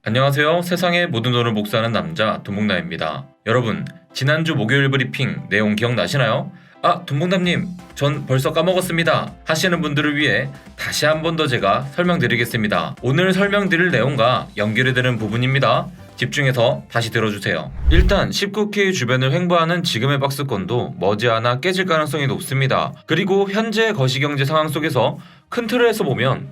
안녕하세요. 세상의 모든 돈을 복사하는 남자 돈봉남입니다. 여러분, 지난주 목요일 브리핑 내용 기억나시나요? 돈봉남님, 전 벌써 까먹었습니다 하시는 분들을 위해 다시 한 번 더 제가 설명드리겠습니다. 오늘 설명드릴 내용과 연결이 되는 부분입니다. 집중해서 다시 들어주세요. 일단 19K 주변을 횡보하는 지금의 박스권도 머지않아 깨질 가능성이 높습니다. 그리고 현재 거시경제 상황 속에서 큰 틀에서 보면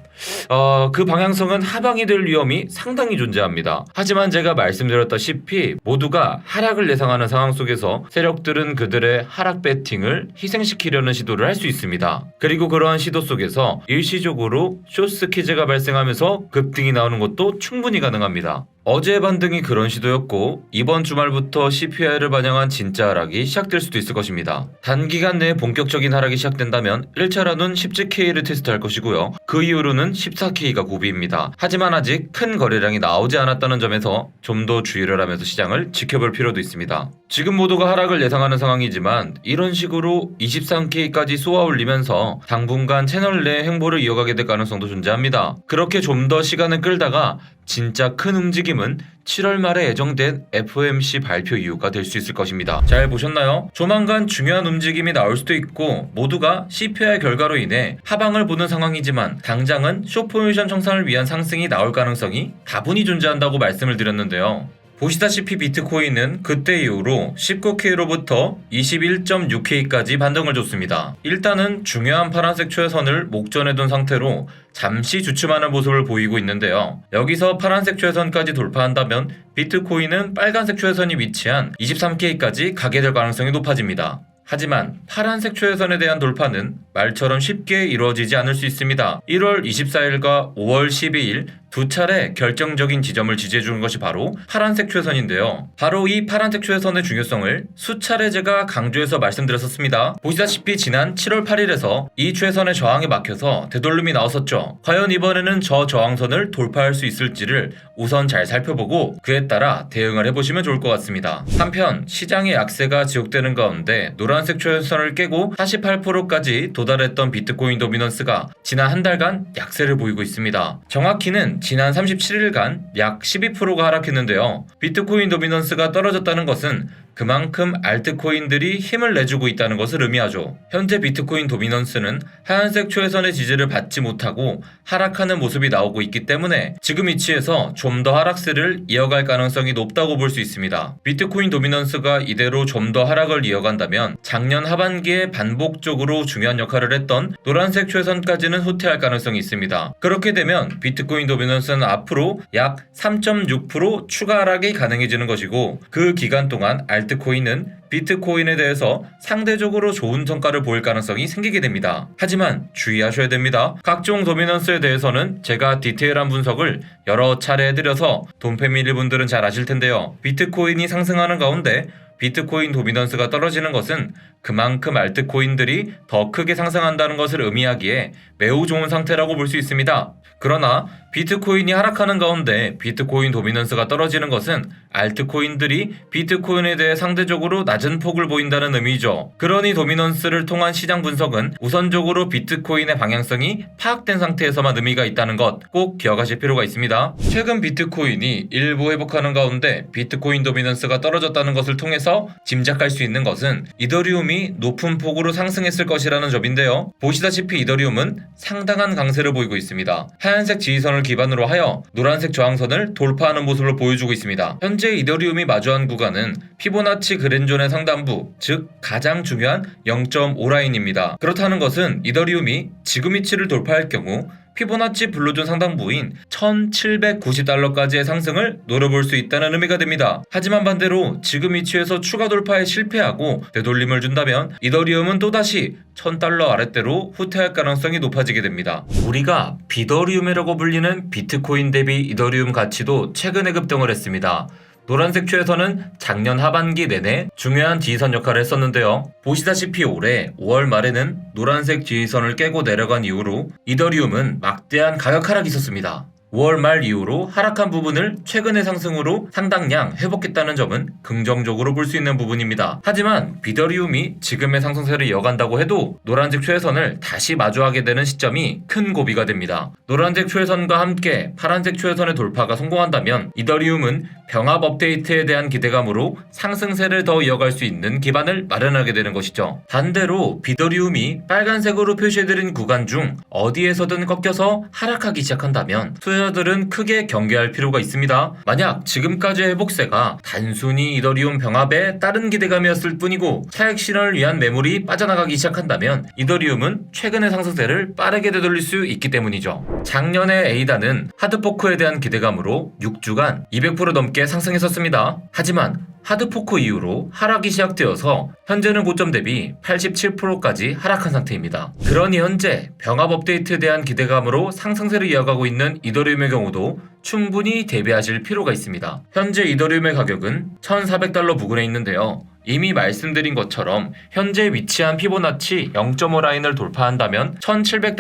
그 방향성은 하방이 될 위험이 상당히 존재합니다. 하지만 제가 말씀드렸다시피 모두가 하락을 예상하는 상황 속에서 세력들은 그들의 하락 배팅을 희생시키려는 시도를 할 수 있습니다. 그리고 그러한 시도 속에서 일시적으로 숏스퀴즈가 발생하면서 급등이 나오는 것도 충분히 가능합니다. 어제의 반등이 그런 시도였고 이번 주말부터 CPI를 반영한 진짜 하락이 시작될 수도 있을 것입니다. 단기간 내에 본격적인 하락이 시작된다면 1차로는 17K를 테스트할 것이고요. 그 이후로는 14K가 고비입니다. 하지만 아직 큰 거래량이 나오지 않았다는 점에서 좀 더 주의를 하면서 시장을 지켜볼 필요도 있습니다. 지금 모두가 하락을 예상하는 상황이지만 이런 식으로 23K까지 쏘아 올리면서 당분간 채널 내 행보를 이어가게 될 가능성도 존재합니다. 그렇게 좀 더 시간을 끌다가 진짜 큰 움직임은 7월 말에 예정된 FOMC 발표 이유가 될 수 있을 것입니다. 잘 보셨나요? 조만간 중요한 움직임이 나올 수도 있고 모두가 CPI 결과로 인해 하방을 보는 상황이지만 당장은 숏포지션 청산을 위한 상승이 나올 가능성이 다분히 존재한다고 말씀을 드렸는데요. 보시다시피 비트코인은 그때 이후로 19K로부터 21.6K까지 반등을 줬습니다. 일단은 중요한 파란색 최선을 목전에 둔 상태로 잠시 주춤하는 모습을 보이고 있는데요. 여기서 파란색 최선까지 돌파한다면 비트코인은 빨간색 최선이 위치한 23K까지 가게 될 가능성이 높아집니다. 하지만 파란색 최선에 대한 돌파는 말처럼 쉽게 이루어지지 않을 수 있습니다. 1월 24일과 5월 12일 두 차례 결정적인 지점을 지지해주는 것이 바로 파란색 최선인데요. 바로 이 파란색 최선의 중요성을 수차례 제가 강조해서 말씀드렸었습니다. 보시다시피 지난 7월 8일에서 이 최선의 저항에 막혀서 되돌림이 나왔었죠. 과연 이번에는 저 저항선을 돌파할 수 있을지를 우선 잘 살펴보고 그에 따라 대응을 해보시면 좋을 것 같습니다. 한편 시장의 약세가 지속되는 가운데 노란색 최선을 깨고 48%까지 도달했던 비트코인 도미넌스가 지난 한 달간 약세를 보이고 있습니다. 정확히는 지난 37일간 약 12%가 하락했는데요. 비트코인 도미넌스가 떨어졌다는 것은 그만큼 알트코인들이 힘을 내주고 있다는 것을 의미하죠. 현재 비트코인 도미넌스는 하얀색 최선의 지지를 받지 못하고 하락하는 모습이 나오고 있기 때문에 지금 위치에서 좀 더 하락세를 이어갈 가능성이 높다고 볼 수 있습니다. 비트코인 도미넌스가 이대로 좀 더 하락을 이어간다면 작년 하반기에 반복적으로 중요한 역할을 했던 노란색 최선까지는 후퇴할 가능성이 있습니다. 그렇게 되면 비트코인 도미넌스는 앞으로 약 3.6% 추가 하락이 가능해지는 것이고 그 기간 동안 알트코인은 비트코인에 대해서 상대적으로 좋은 성과를 보일 가능성이 생기게 됩니다. 하지만 주의하셔야 됩니다. 각종 도미넌스에 대해서는 제가 디테일한 분석을 여러 차례 해드려서 돈패밀리 분들은 잘 아실 텐데요. 비트코인이 상승하는 가운데 비트코인 도미넌스가 떨어지는 것은 그만큼 알트코인들이 더 크게 상승한다는 것을 의미하기에 매우 좋은 상태라고 볼 수 있습니다. 그러나 비트코인이 하락하는 가운데 비트코인 도미넌스가 떨어지는 것은 알트코인들이 비트코인에 대해 상대적으로 낮은 폭을 보인다는 의미죠. 그러니 도미넌스를 통한 시장 분석은 우선적으로 비트코인의 방향성이 파악된 상태에서만 의미가 있다는 것 꼭 기억하실 필요가 있습니다. 최근 비트코인이 일부 회복하는 가운데 비트코인 도미넌스가 떨어졌다는 것을 통해서 짐작할 수 있는 것은 이더리움이 높은 폭으로 상승했을 것이라는 점인데요. 보시다시피 이더리움은 상당한 강세를 보이고 있습니다. 하얀색 지지선을 기반으로 하여 노란색 저항선을 돌파하는 모습을 보여주고 있습니다. 현재 이더리움이 마주한 구간은 피보나치 그랜존의 상단부, 즉 가장 중요한 0.5라인입니다. 그렇다는 것은 이더리움이 지금 위치를 돌파할 경우 피보나치 블루존 상단부인 1790달러까지의 상승을 노려볼 수 있다는 의미가 됩니다. 하지만 반대로 지금 위치에서 추가 돌파에 실패하고 되돌림을 준다면 이더리움은 또다시 1000달러 아랫대로 후퇴할 가능성이 높아지게 됩니다. 우리가 비더리움이라고 불리는 비트코인 대비 이더리움 가치도 최근에 급등을 했습니다. 노란색 최선은 작년 하반기 내내 중요한 지지선 역할을 했었는데요. 보시다시피 올해 5월 말에는 노란색 지지선을 깨고 내려간 이후로 이더리움은 막대한 가격 하락이 있었습니다. 5월 말 이후로 하락한 부분을 최근의 상승으로 상당량 회복했다는 점은 긍정적으로 볼 수 있는 부분입니다. 하지만 비더리움이 지금의 상승세를 이어간다고 해도 노란색 최하선을 다시 마주하게 되는 시점이 큰 고비가 됩니다. 노란색 최하선과 함께 파란색 최하선의 돌파가 성공한다면 이더리움은 병합 업데이트에 대한 기대감으로 상승세를 더 이어갈 수 있는 기반을 마련하게 되는 것이죠. 반대로 비더리움이 빨간색으로 표시해드린 구간 중 어디에서든 꺾여서 하락하기 시작한다면 투자자들은 크게 경계할 필요가 있습니다. 만약 지금까지의 회복세가 단순히 이더리움 병합에 따른 기대감이었을 뿐이고 차익 실현을 위한 매물이 빠져나가기 시작한다면 이더리움은 최근의 상승세를 빠르게 되돌릴 수 있기 때문이죠. 작년에 에이다는 하드포크에 대한 기대감으로 6주간 200% 넘게 상승했었습니다. 하지만 하드포크 이후로 하락이 시작되어서 현재는 고점 대비 87%까지 하락한 상태입니다. 그러니 현재 병합 업데이트에 대한 기대감으로 상승세를 이어가고 있는 이더리움의 경우도 충분히 대비하실 필요가 있습니다. 현재 이더리움의 가격은 1,400달러 부근에 있는데요. 이미 말씀드린 것처럼 현재 위치한 피보나치 0.5 라인을 돌파한다면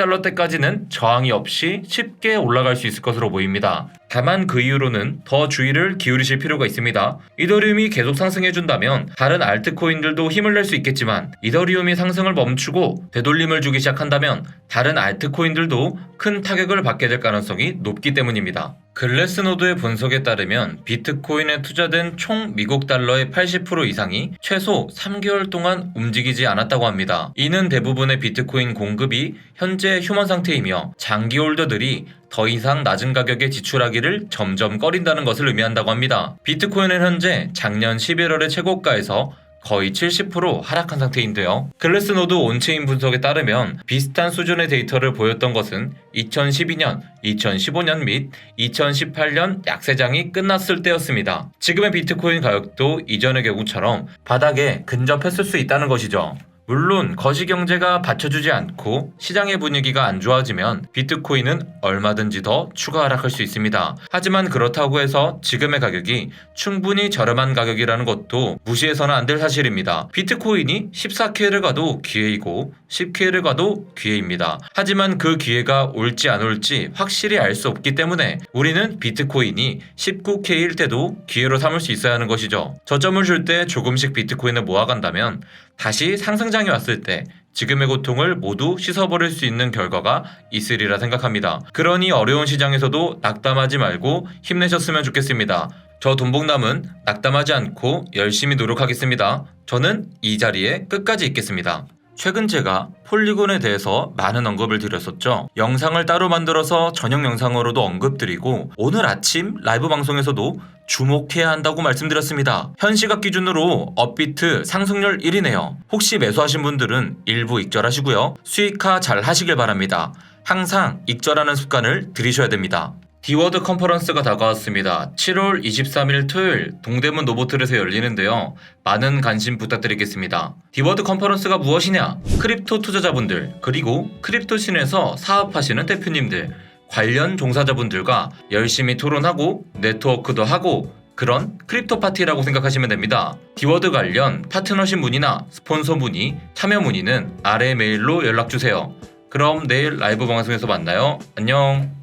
1,700달러대까지는 저항이 없이 쉽게 올라갈 수 있을 것으로 보입니다. 다만 그 이후로는 더 주의를 기울이실 필요가 있습니다. 이더리움이 계속 상승해준다면 다른 알트코인들도 힘을 낼 수 있겠지만 이더리움이 상승을 멈추고 되돌림을 주기 시작한다면 다른 알트코인들도 큰 타격을 받게 될 가능성이 높기 때문입니다. 글래스노드의 분석에 따르면 비트코인에 투자된 총 미국 달러의 80% 이상이 최소 3개월 동안 움직이지 않았다고 합니다. 이는 대부분의 비트코인 공급이 현재 휴먼 상태이며 장기 홀더들이 더 이상 낮은 가격에 지출하기를 점점 꺼린다는 것을 의미한다고 합니다. 비트코인은 현재 작년 11월의 최고가에서 거의 70% 하락한 상태인데요. 글래스노드 온체인 분석에 따르면 비슷한 수준의 데이터를 보였던 것은 2012년, 2015년 및 2018년 약세장이 끝났을 때였습니다. 지금의 비트코인 가격도 이전의 경우처럼 바닥에 근접했을 수 있다는 것이죠. 물론 거시경제가 받쳐주지 않고 시장의 분위기가 안 좋아지면 비트코인은 얼마든지 더 추가 하락할 수 있습니다. 하지만 그렇다고 해서 지금의 가격이 충분히 저렴한 가격이라는 것도 무시해서는 안 될 사실입니다. 비트코인이 14K를 가도 기회이고 10K를 가도 기회입니다. 하지만 그 기회가 올지 안 올지 확실히 알 수 없기 때문에 우리는 비트코인이 19K일 때도 기회로 삼을 수 있어야 하는 것이죠. 저점을 줄 때 조금씩 비트코인을 모아간다면 다시 상승장이 왔을 때 지금의 고통을 모두 씻어버릴 수 있는 결과가 있으리라 생각합니다. 그러니 어려운 시장에서도 낙담하지 말고 힘내셨으면 좋겠습니다. 저 돈복남은 낙담하지 않고 열심히 노력하겠습니다. 저는 이 자리에 끝까지 있겠습니다. 최근 제가 폴리곤에 대해서 많은 언급을 드렸었죠. 영상을 따로 만들어서 전용 영상으로도 언급드리고 오늘 아침 라이브 방송에서도 주목해야 한다고 말씀드렸습니다. 현 시각 기준으로 업비트 상승률 1위네요. 혹시 매수하신 분들은 일부 익절하시고요. 수익화 잘 하시길 바랍니다. 항상 익절하는 습관을 들이셔야 됩니다. 디워드 컨퍼런스가 다가왔습니다. 7월 23일 토요일 동대문 노보틀에서 열리는데요. 많은 관심 부탁드리겠습니다. 디워드 컨퍼런스가 무엇이냐? 크립토 투자자분들 그리고 크립토신에서 사업하시는 대표님들 관련 종사자분들과 열심히 토론하고 네트워크도 하고 그런 크립토 파티라고 생각하시면 됩니다. 디워드 관련 파트너십 문의나 스폰서 문의, 참여 문의는 아래 메일로 연락주세요. 그럼 내일 라이브 방송에서 만나요. 안녕.